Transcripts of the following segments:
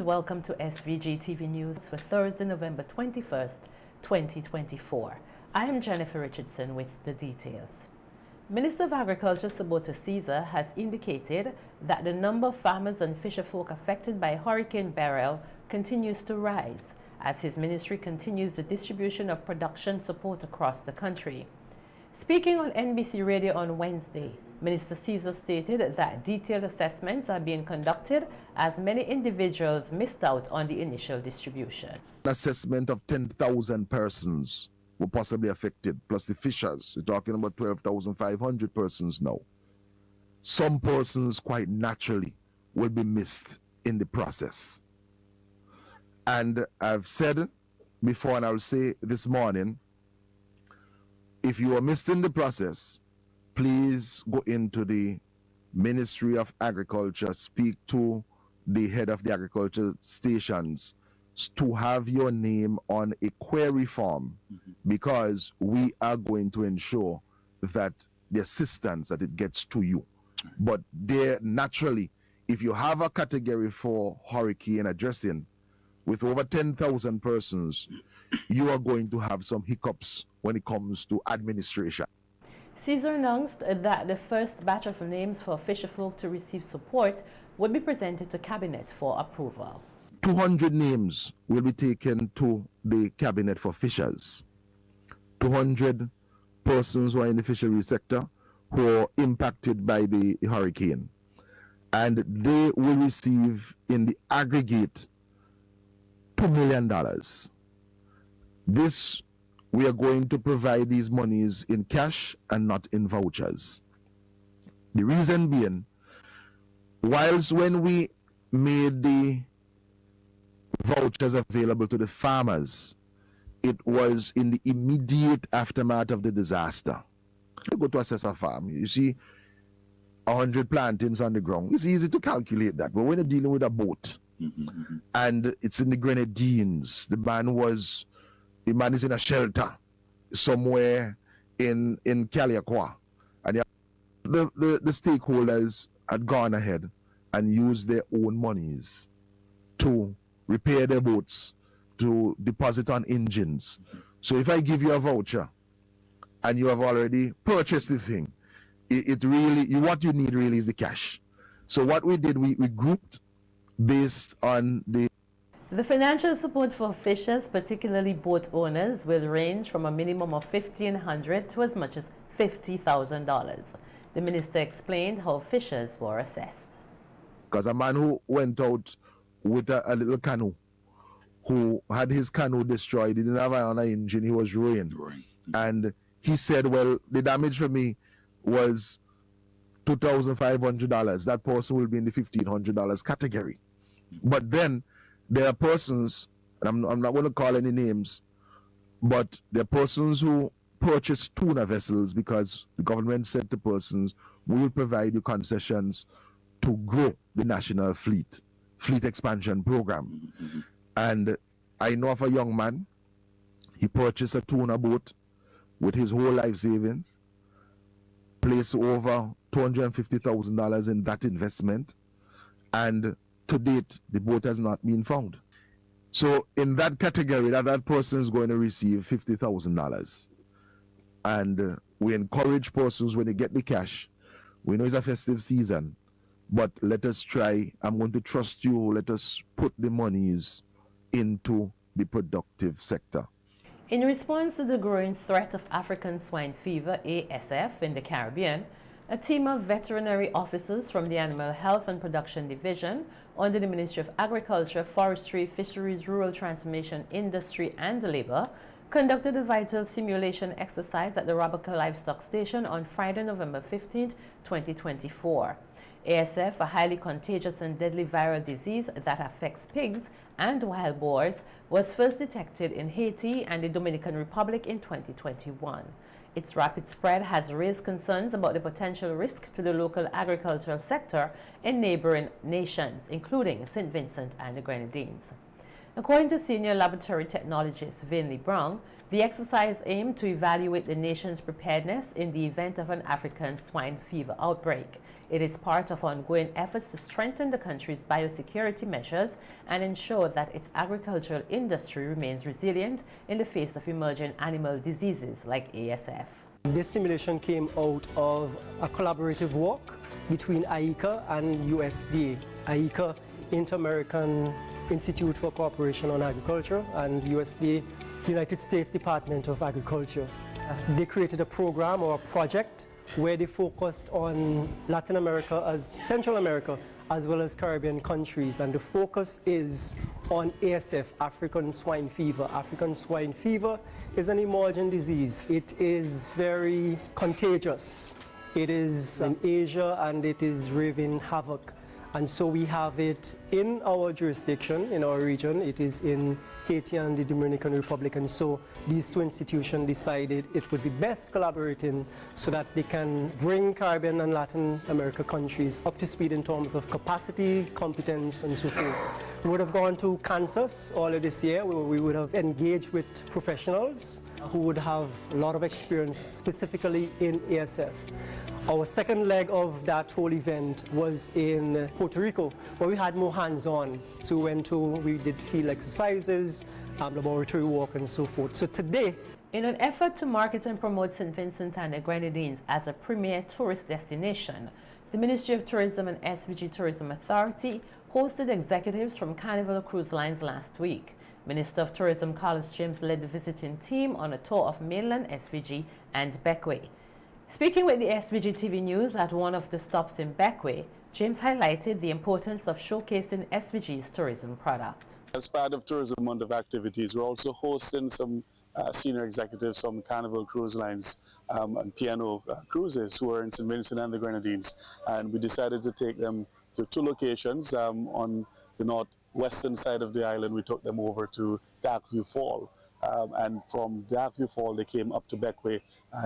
Welcome to SVG-TV News for Thursday, November 21st, 2024. I am Jennifer Richardson with the details. Minister of Agriculture Sabota Caesar has indicated that the number of farmers and fisherfolk affected by Hurricane Beryl continues to rise as his ministry continues the distribution of production support across the country. Speaking on NBC Radio on Wednesday, Minister Caesar stated that detailed assessments are being conducted as many individuals missed out on the initial distribution. An assessment of 10,000 persons were possibly affected, plus the fishers. We're talking about 12,500 persons now. Some persons quite naturally will be missed in the process. And I've said before, and I'll say this morning, if you are missed in the process, please go into the Ministry of Agriculture, speak to the head of the agriculture stations to have your name on a query form, because we are going to ensure that the assistance that it gets to you. But there, naturally, if you have a category for hurricane addressing with over 10,000 persons, you are going to have some hiccups when it comes to administration. Caesar announced that the first batch of names for fisherfolk to receive support would be presented to Cabinet for approval. 200 names will be taken to the Cabinet for fishers. 200 persons who are in the fishery sector who are impacted by the hurricane. And they will receive in the aggregate $2 million. This, we are going to provide these monies in cash and not in vouchers. The reason being, whilst when we made the vouchers available to the farmers, it was in the immediate aftermath of the disaster. You go to assess a farm, you see 100 plantains on the ground. It's easy to calculate that, but when you're dealing with a boat, and it's in the Grenadines, the man is in a shelter somewhere in Caliacqua, and the stakeholders had gone ahead and used their own monies to repair their boats, to deposit on engines. So if I give you a voucher and you have already purchased the thing, what you need really is the cash. So what we did, we grouped based on the financial support for fishers, particularly boat owners, will range from a minimum of $1,500 to as much as $50,000. The minister explained how fishers were assessed. Because a man who went out with a little canoe, who had his canoe destroyed, he didn't have an engine, he was ruined. And he said, well, the damage for me was $2,500. That person will be in the $1,500 category. But then there are persons, and I'm not going to call any names, but there are persons who purchase tuna vessels because the government said to persons, we will provide you concessions to grow the national fleet expansion program. And I know of a young man, he purchased a tuna boat with his whole life savings, placed over $250,000 in that investment, and to date, the boat has not been found. So in that category, that person is going to receive $50,000. And we encourage persons when they get the cash. We know it's a festive season, but let us try. I'm going to trust you. Let us put the monies into the productive sector. In response to the growing threat of African swine fever, ASF, in the Caribbean, a team of veterinary officers from the Animal Health and Production Division under the Ministry of Agriculture, Forestry, Fisheries, Rural Transformation, Industry and Labor conducted a vital simulation exercise at the Robaca Livestock Station on Friday, November 15, 2024. ASF, a highly contagious and deadly viral disease that affects pigs and wild boars, was first detected in Haiti and the Dominican Republic in 2021. Its rapid spread has raised concerns about the potential risk to the local agricultural sector in neighboring nations, including St. Vincent and the Grenadines. According to senior laboratory technologist Vinley Brown, the exercise aimed to evaluate the nation's preparedness in the event of an African swine fever outbreak. It is part of ongoing efforts to strengthen the country's biosecurity measures and ensure that its agricultural industry remains resilient in the face of emerging animal diseases like ASF. This simulation came out of a collaborative work between IECA and USDA. IECA, Inter-American Institute for Cooperation on Agriculture, and USDA, United States Department of Agriculture. They created a program or a project where they focused on Latin America, Central America, as well as Caribbean countries. And the focus is on ASF, African swine fever. African swine fever is an emerging disease. It is very contagious. It is in Asia and it is wreaking havoc. And so we have it in our jurisdiction, in our region. It is in Haiti and the Dominican Republic. And so these two institutions decided it would be best collaborating so that they can bring Caribbean and Latin America countries up to speed in terms of capacity, competence, and so forth. We would have gone to Kansas all of this year, where we would have engaged with professionals who would have a lot of experience specifically in ASF. Our second leg of that whole event was in Puerto Rico, where we had more hands-on. So we did field exercises, laboratory work, and so forth. So today, in an effort to market and promote St. Vincent and the Grenadines as a premier tourist destination, the Ministry of Tourism and SVG Tourism Authority hosted executives from Carnival Cruise Lines last week. Minister of Tourism Carlos James led the visiting team on a tour of mainland SVG and Bequia. Speaking with the SVG-TV News at one of the stops in Bequia, James highlighted the importance of showcasing SVG's tourism product. As part of Tourism Month of activities, we're also hosting some senior executives from Carnival Cruise Lines and P&O Cruises who are in St. Vincent and the Grenadines. And we decided to take them to two locations on the northwestern side of the island. We took them over to Darkview Fall. And from Darkview Fall, they came up to Bequia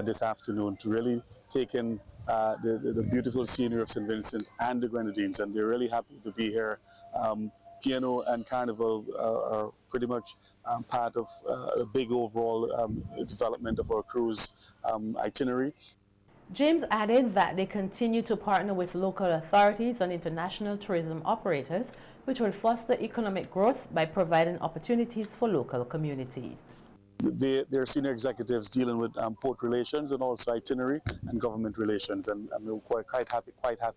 this afternoon to really take in the beautiful scenery of St. Vincent and the Grenadines, and they're really happy to be here. P&O and Carnival are pretty much part of a big overall development of our cruise itinerary. James added that they continue to partner with local authorities and international tourism operators, which will foster economic growth by providing opportunities for local communities. They're senior executives dealing with port relations and also itinerary and government relations, and we're quite happy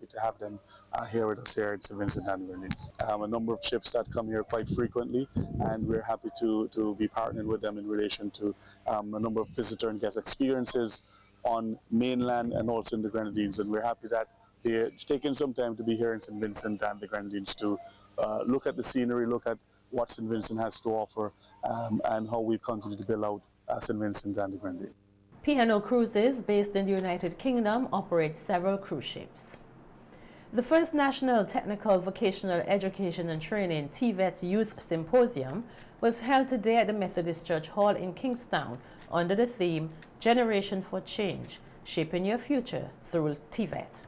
to have them here with us here in St. Vincent and the Grenadines. A number of ships that come here quite frequently, and we're happy to be partnered with them in relation to a number of visitor and guest experiences on mainland and also in the Grenadines, and we're happy that they're taking some time to be here in St. Vincent and the Grenadines to look at the scenery, look at what St. Vincent has to offer, and how we continue to build out St. Vincent and the Grenadines. P&O Cruises, based in the United Kingdom, operates several cruise ships. The first National Technical Vocational Education and Training TET Youth Symposium was held today at the Methodist Church Hall in Kingstown under the theme Generation for Change, Shaping Your Future Through TVET.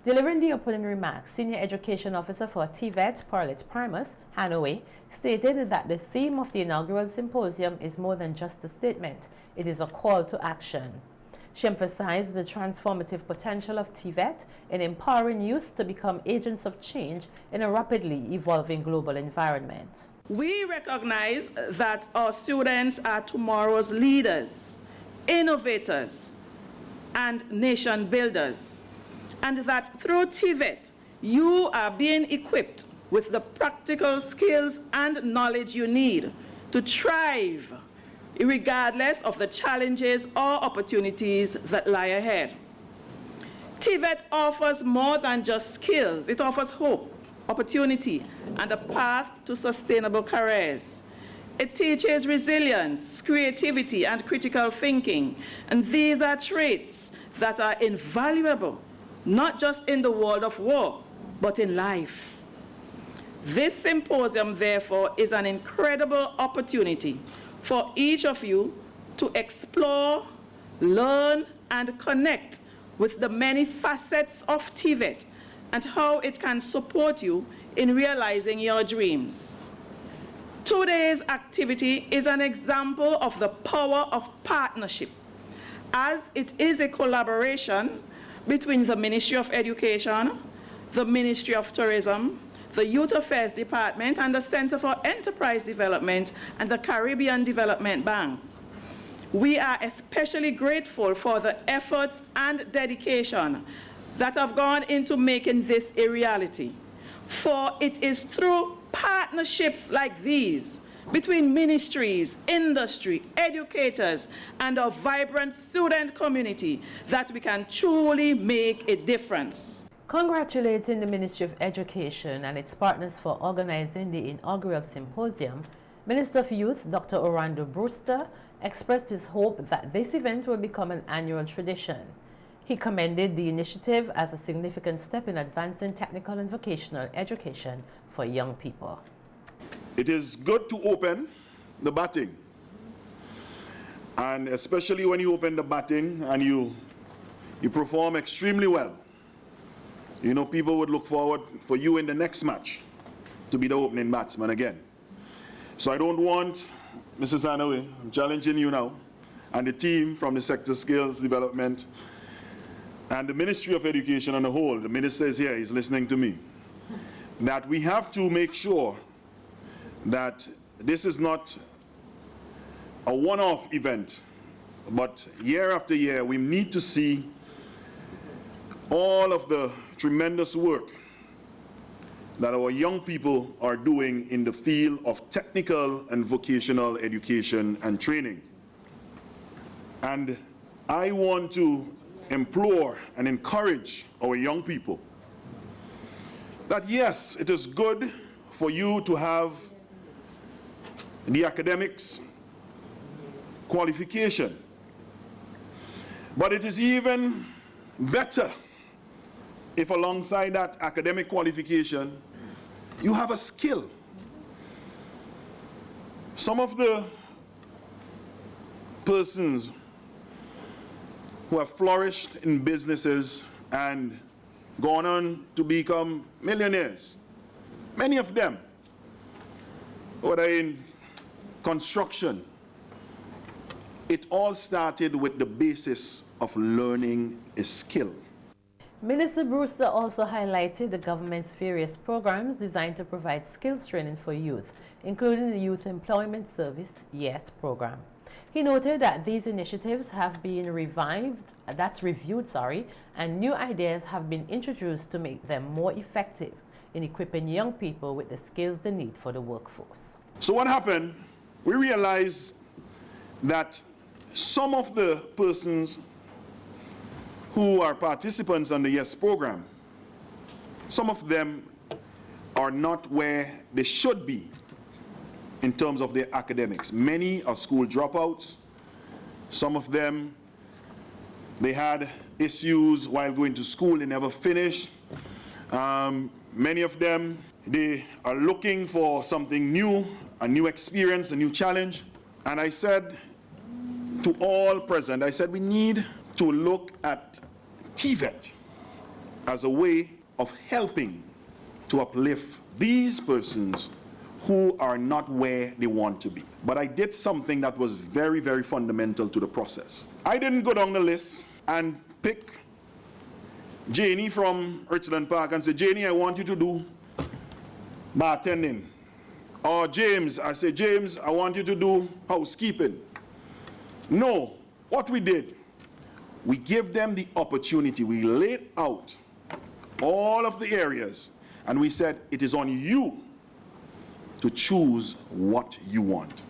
Delivering the opening remarks, Senior Education Officer for TVET, Parlett Primus, Hanoi, stated that the theme of the inaugural symposium is more than just a statement, it is a call to action. She emphasized the transformative potential of TVET in empowering youth to become agents of change in a rapidly evolving global environment. We recognize that our students are tomorrow's leaders, innovators, and nation builders, and that through TVET, you are being equipped with the practical skills and knowledge you need to thrive, regardless of the challenges or opportunities that lie ahead. TVET offers more than just skills. It offers hope, opportunity, and a path to sustainable careers. It teaches resilience, creativity, and critical thinking, and these are traits that are invaluable, not just in the world of work, but in life. This symposium, therefore, is an incredible opportunity for each of you to explore, learn, and connect with the many facets of TVET and how it can support you in realizing your dreams. Today's activity is an example of the power of partnership, as it is a collaboration between the Ministry of Education, the Ministry of Tourism, the Youth Affairs Department, and the Center for Enterprise Development and the Caribbean Development Bank. We are especially grateful for the efforts and dedication that have gone into making this a reality. For it is through partnerships like these between ministries, industry, educators, and a vibrant student community that we can truly make a difference. Congratulating the Ministry of Education and its partners for organizing the inaugural symposium, Minister of Youth, Dr. Orlando Brewster, expressed his hope that this event will become an annual tradition. He commended the initiative as a significant step in advancing technical and vocational education for young people. It is good to open the batting, and especially when you open the batting and you perform extremely well. You know, people would look forward for you in the next match to be the opening batsman again. So I don't want, Mrs. Hanaway, I'm challenging you now, and the team from the Sector Skills Development and the Ministry of Education on the whole, the minister is here, he's listening to me, that we have to make sure that this is not a one-off event, but year after year we need to see all of the tremendous work that our young people are doing in the field of technical and vocational education and training. And I want to implore and encourage our young people that yes, it is good for you to have the academics qualification, but it is even better if alongside that academic qualification you have a skill. Some of the persons who have flourished in businesses and gone on to become millionaires, many of them, whether in construction, it all started with the basis of learning a skill. Minister Brewster also highlighted the government's various programs designed to provide skills training for youth, including the Youth Employment Service YES program. He noted that these initiatives have been reviewed, and new ideas have been introduced to make them more effective in equipping young people with the skills they need for the workforce. So what happened? We realized that some of the persons who are participants on the YES program, some of them are not where they should be in terms of their academics. Many are school dropouts. Some of them, they had issues while going to school, they never finished. Many of them, they are looking for something new, a new experience, a new challenge. And I said to all present, I said we need to look at TET as a way of helping to uplift these persons who are not where they want to be. But I did something that was very, very fundamental to the process. I didn't go down the list and pick Janie from Richland Park and say, Janie, I want you to do bartending. Or James, I say, James, I want you to do housekeeping. No, what we did, we gave them the opportunity. We laid out all of the areas and we said, it is on you to choose what you want.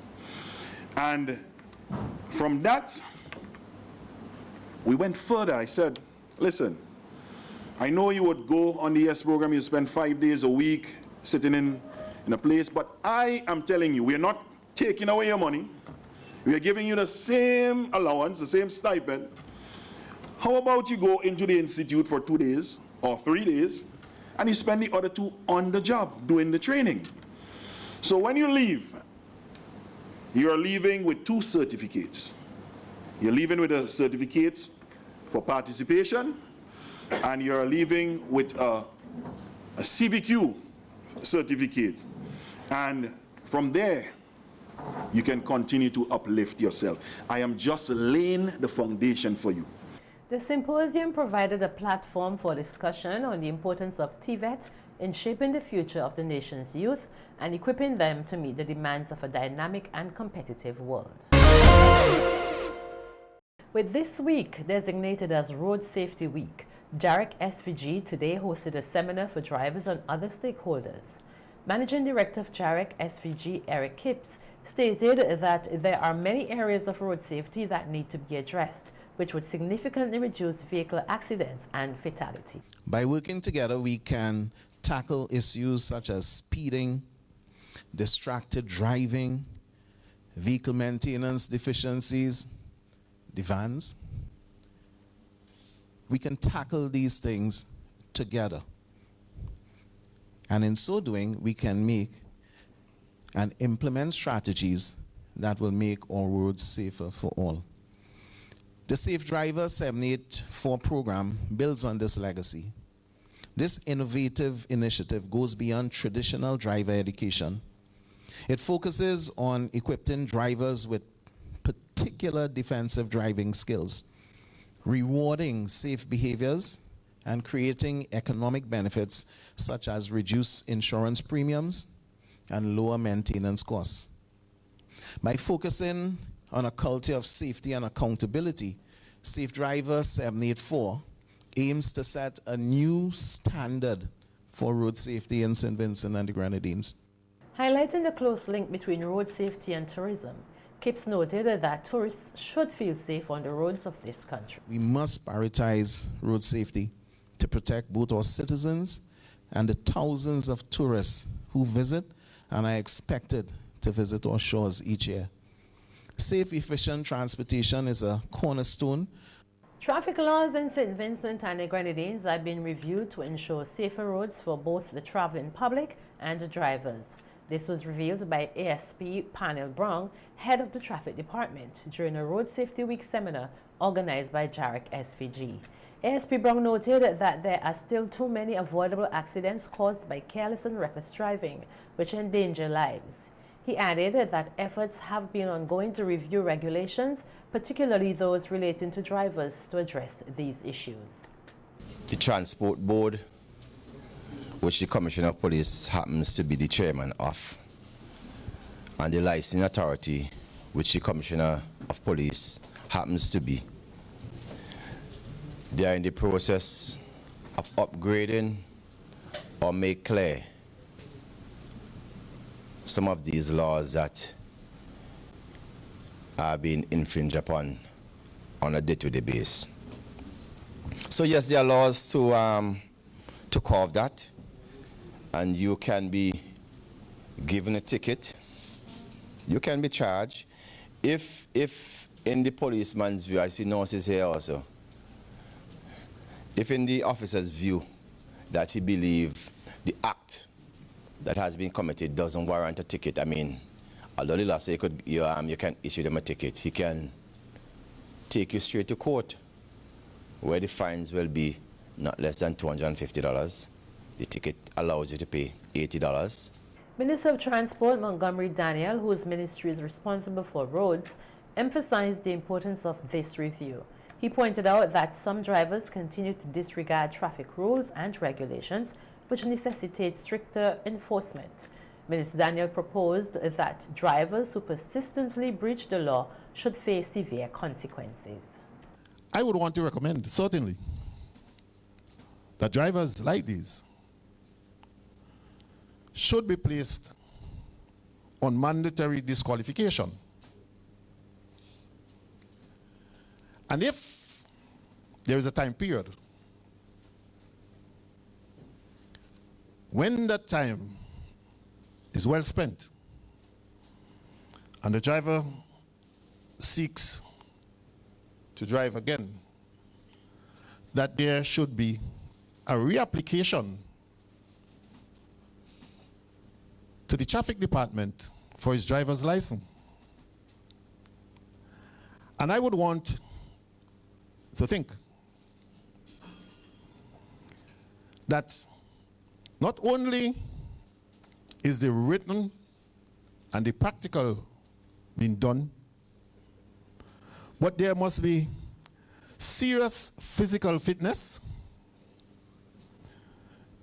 And from that, we went further. I said, listen, I know you would go on the YES program, you spend 5 days a week sitting in a place, but I am telling you, we're not taking away your money. We are giving you the same allowance, the same stipend. How about you go into the institute for 2 days or 3 days, and you spend the other 2 on the job, doing the training. So when you leave, you are leaving with 2 certificates. You're leaving with the certificates for participation, and you're leaving with a CVQ certificate. And from there, you can continue to uplift yourself. I am just laying the foundation for you. The symposium provided a platform for discussion on the importance of TVET in shaping the future of the nation's youth and equipping them to meet the demands of a dynamic and competitive world. With this week designated as Road Safety Week, JAREC SVG today hosted a seminar for drivers and other stakeholders. Managing Director of JAREC SVG, Eric Kipps, stated that there are many areas of road safety that need to be addressed, which would significantly reduce vehicle accidents and fatality. By working together, we can tackle issues such as speeding, distracted driving, vehicle maintenance deficiencies, the vans. We can tackle these things together. And in so doing, we can make and implement strategies that will make our roads safer for all. The Safe Driver 784 program builds on this legacy. This innovative initiative goes beyond traditional driver education. It focuses on equipping drivers with particular defensive driving skills, rewarding safe behaviors, and creating economic benefits such as reduced insurance premiums and lower maintenance costs. By focusing on a culture of safety and accountability, Safe Driver 784 aims to set a new standard for road safety in St. Vincent and the Grenadines. Highlighting the close link between road safety and tourism, Kipps noted that tourists should feel safe on the roads of this country. We must prioritize road safety to protect both our citizens and the thousands of tourists who visit and are expected to visit our shores each year. Safe, efficient transportation is a cornerstone. Traffic laws in St. Vincent and the Grenadines have been reviewed to ensure safer roads for both the traveling public and the drivers. This was revealed by ASP Panel Brown, head of the Traffic Department, during a Road Safety Week seminar organized by JAREC SVG. ASP Brown noted that there are still too many avoidable accidents caused by careless and reckless driving, which endanger lives. He added that efforts have been ongoing to review regulations, particularly those relating to drivers, to address these issues. The Transport Board, which the Commissioner of Police happens to be the chairman of, and the Licensing Authority, which the Commissioner of Police happens to be, they are in the process of upgrading or make clear some of these laws that are being infringed upon on a day-to-day basis. So yes, there are laws to curb that, and you can be given a ticket, you can be charged. If in the policeman's view, I see nurses here also, if in the officer's view that he believes the act that has been committed doesn't warrant a ticket, I mean, although the law says you can issue them a ticket, he can take you straight to court, where the fines will be not less than $250. The ticket allows you to pay $80. Minister of Transport Montgomery Daniel, whose ministry is responsible for roads, emphasized the importance of this review. He pointed out that some drivers continue to disregard traffic rules and regulations, which necessitate stricter enforcement. Minister Daniel proposed that drivers who persistently breach the law should face severe consequences. I would want to recommend, certainly, that drivers like these should be placed on mandatory disqualification. And if there is a time period when that time is well spent and the driver seeks to drive again, that there should be a reapplication to the traffic department for his driver's license. And I would want to think that not only is the written and the practical being done, but there must be serious physical fitness.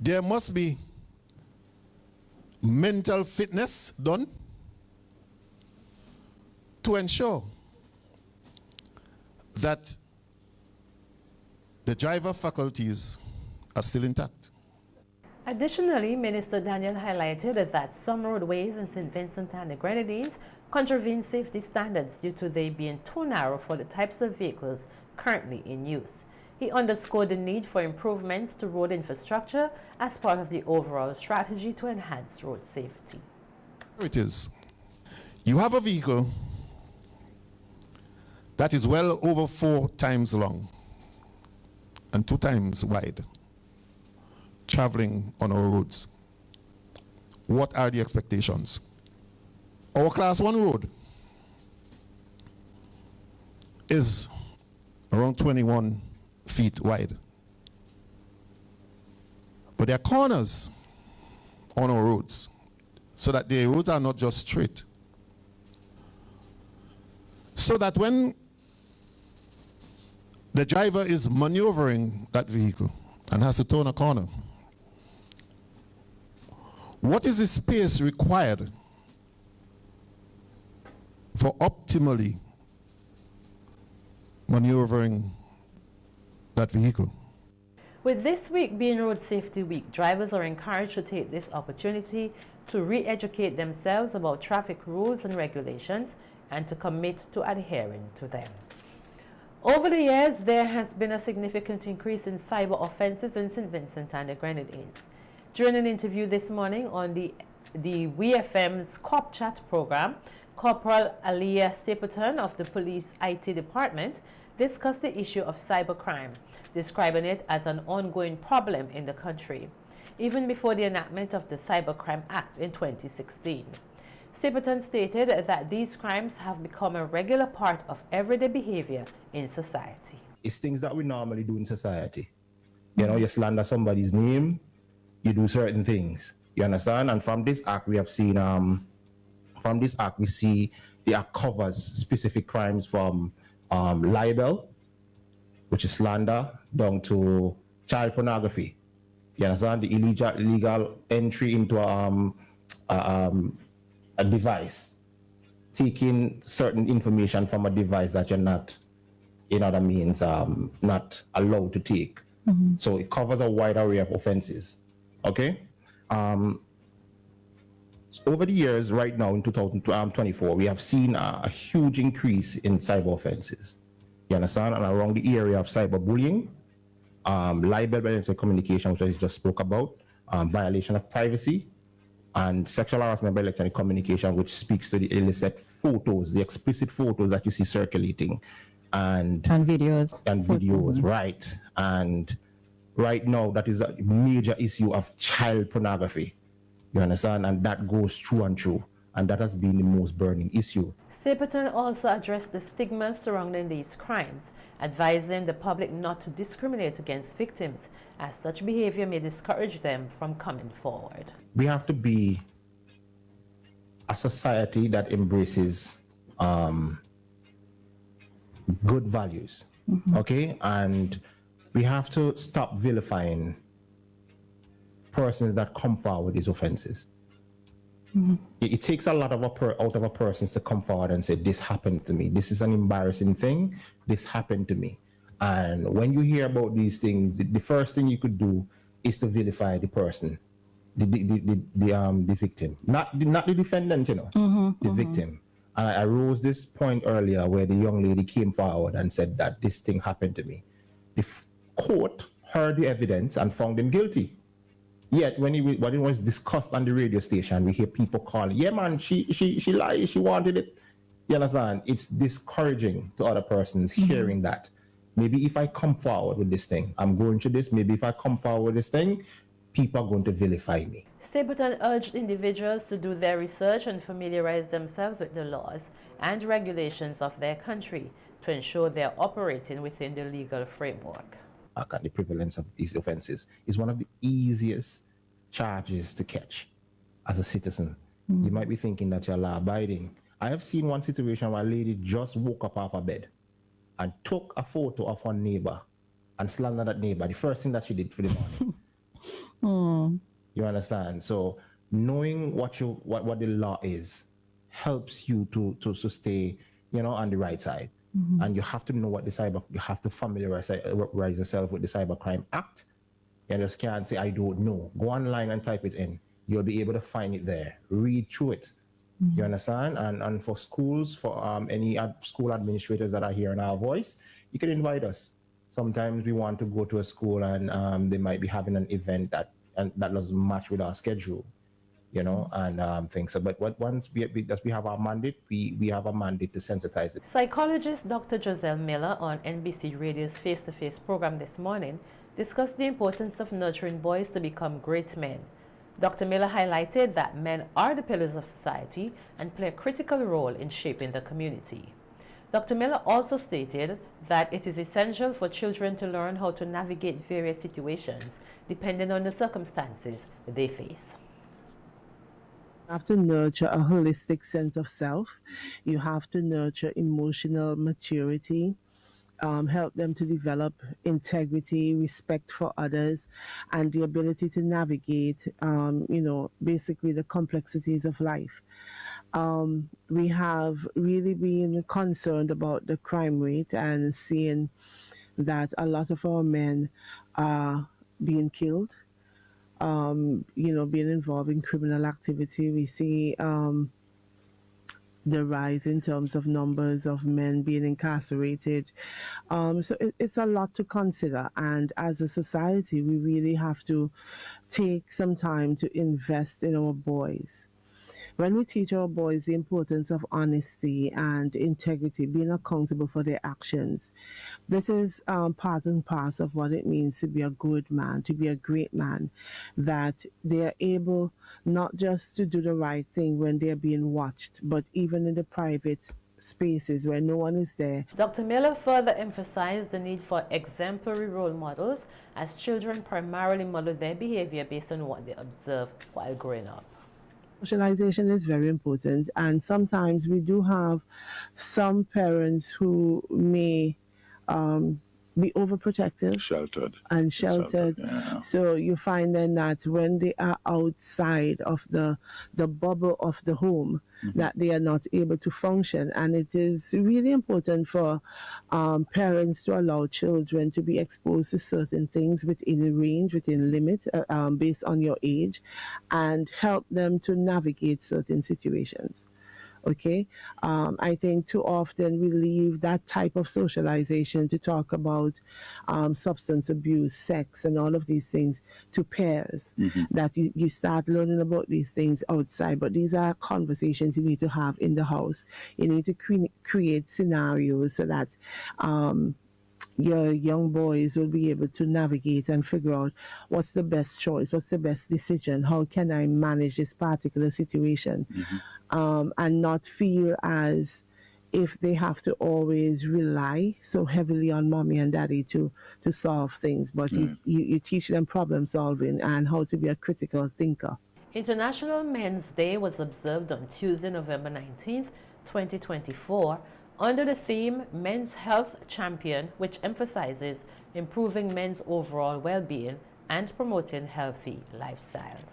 There must be mental fitness done to ensure that the driver faculties are still intact. Additionally, Minister Daniel highlighted that some roadways in St. Vincent and the Grenadines contravene safety standards due to they being too narrow for the types of vehicles currently in use. He underscored the need for improvements to road infrastructure as part of the overall strategy to enhance road safety. Here it is. You have a vehicle that is well over 4 times long and 2 times wide, traveling on our roads. What are the expectations? Our Class 1 road is around 21 feet wide. But there are corners on our roads so that the roads are not just straight. So that when the driver is maneuvering that vehicle and has to turn a corner, what is the space required for optimally maneuvering that vehicle? With this week being Road Safety Week, drivers are encouraged to take this opportunity to re-educate themselves about traffic rules and regulations and to commit to adhering to them. Over the years, there has been a significant increase in cyber offenses in St. Vincent and the Grenadines. During an interview this morning on the WeFM's Cop Chat program, Corporal Aliyah Stapleton of the Police IT Department discussed the issue of cybercrime, describing it as an ongoing problem in the country, even before the enactment of the Cybercrime Act in 2016. Stapleton stated that these crimes have become a regular part of everyday behavior in society. It's things that we normally do in society. You know, you slander somebody's name, you do certain things. You understand? And from this act, we have seen, we see the act covers specific crimes from libel, which is slander, down to child pornography. You understand? The illegal entry into a device, taking certain information from a device that you're not, not allowed to take. Mm-hmm. So it covers a wide array of offenses. Okay? Over the years, right now in 2024, we have seen a huge increase in cyber offenses. You understand? And around the area of cyberbullying, libel by electronic communication, which I just spoke about, violation of privacy, and sexual harassment by electronic communication, which speaks to the illicit photos, the explicit photos that you see circulating, and videos. And videos, right. And right now, that is a major issue of child pornography. You understand? And that goes through and through. And that has been the most burning issue. Stapleton also addressed the stigma surrounding these crimes, advising the public not to discriminate against victims, as such behavior may discourage them from coming forward. We have to be a society that embraces good values, okay? And we have to stop vilifying persons that come forward with these offenses. It takes a lot of out of a person to come forward and say, this happened to me. This is an embarrassing thing. This happened to me. And when you hear about these things, the first thing you could do is to vilify the person, the victim, not the defendant, you know, the victim. And I raised this point earlier where the young lady came forward and said that this thing happened to me. The court heard the evidence and found him guilty. Yet when it was discussed on the radio station, we hear people calling, yeah man, she lied, she wanted it. You understand? It's discouraging to other persons hearing that. Maybe if I come forward with this thing, I'm going to this, maybe if I come forward with this thing, people are going to vilify me. Stapleton urged individuals to do their research and familiarize themselves with the laws and regulations of their country to ensure they are operating within the legal framework. The prevalence of these offenses is one of the easiest charges to catch as a citizen. You might be thinking that you're law-abiding. I have seen one situation where a lady just woke up off her bed and took a photo of her neighbor and slandered that neighbor, the first thing that she did for the morning. You understand? So knowing what the law is helps you to stay, on the right side. And you have to know what you have to familiarize yourself with the Cybercrime Act. You just can't say, I don't know. Go online and type it in. You'll be able to find it there. Read through it. You understand? And for schools, for any school administrators that are hearing our voice, you can invite us. Sometimes we want to go to a school and they might be having an event that doesn't match with our schedule, and things. So, but once we have our mandate, we have a mandate to sensitize it. Psychologist Dr. Joselle Miller on NBC Radio's Face-to-Face program this morning discussed the importance of nurturing boys to become great men. Dr. Miller highlighted that men are the pillars of society and play a critical role in shaping the community. Dr. Miller also stated that it is essential for children to learn how to navigate various situations depending on the circumstances they face. You have to nurture a holistic sense of self. You have to nurture emotional maturity. Help them to develop integrity, respect for others, and the ability to navigate, basically the complexities of life. We have really been concerned about the crime rate and seeing that a lot of our men are being killed, being involved in criminal activity. We see the rise in terms of numbers of men being incarcerated. So it's a lot to consider. And as a society, we really have to take some time to invest in our boys. When we teach our boys the importance of honesty and integrity, being accountable for their actions, this is part and parcel of what it means to be a good man, to be a great man, that they are able not just to do the right thing when they're being watched, but even in the private spaces where no one is there. Dr. Miller further emphasized the need for exemplary role models, as children primarily model their behavior based on what they observe while growing up. Socialization is very important, and sometimes we do have some parents who may be overprotective, sheltered. Yeah. So you find then that when they are outside of the bubble of the home, that they are not able to function. And it is really important for parents to allow children to be exposed to certain things within a range, within limit, based on your age, and help them to navigate certain situations. Okay, I think too often we leave that type of socialization to talk about substance abuse, sex, and all of these things to peers, that you start learning about these things outside. But these are conversations you need to have in the house. You need to create scenarios so that your young boys will be able to navigate and figure out what's the best choice, what's the best decision, how can I manage this particular situation, and not feel as if they have to always rely so heavily on mommy and daddy to solve things, but you teach them problem solving and how to be a critical thinker. International Men's Day was observed on Tuesday, November 19th, 2024, under the theme Men's Health Champion, which emphasizes improving men's overall well-being and promoting healthy lifestyles.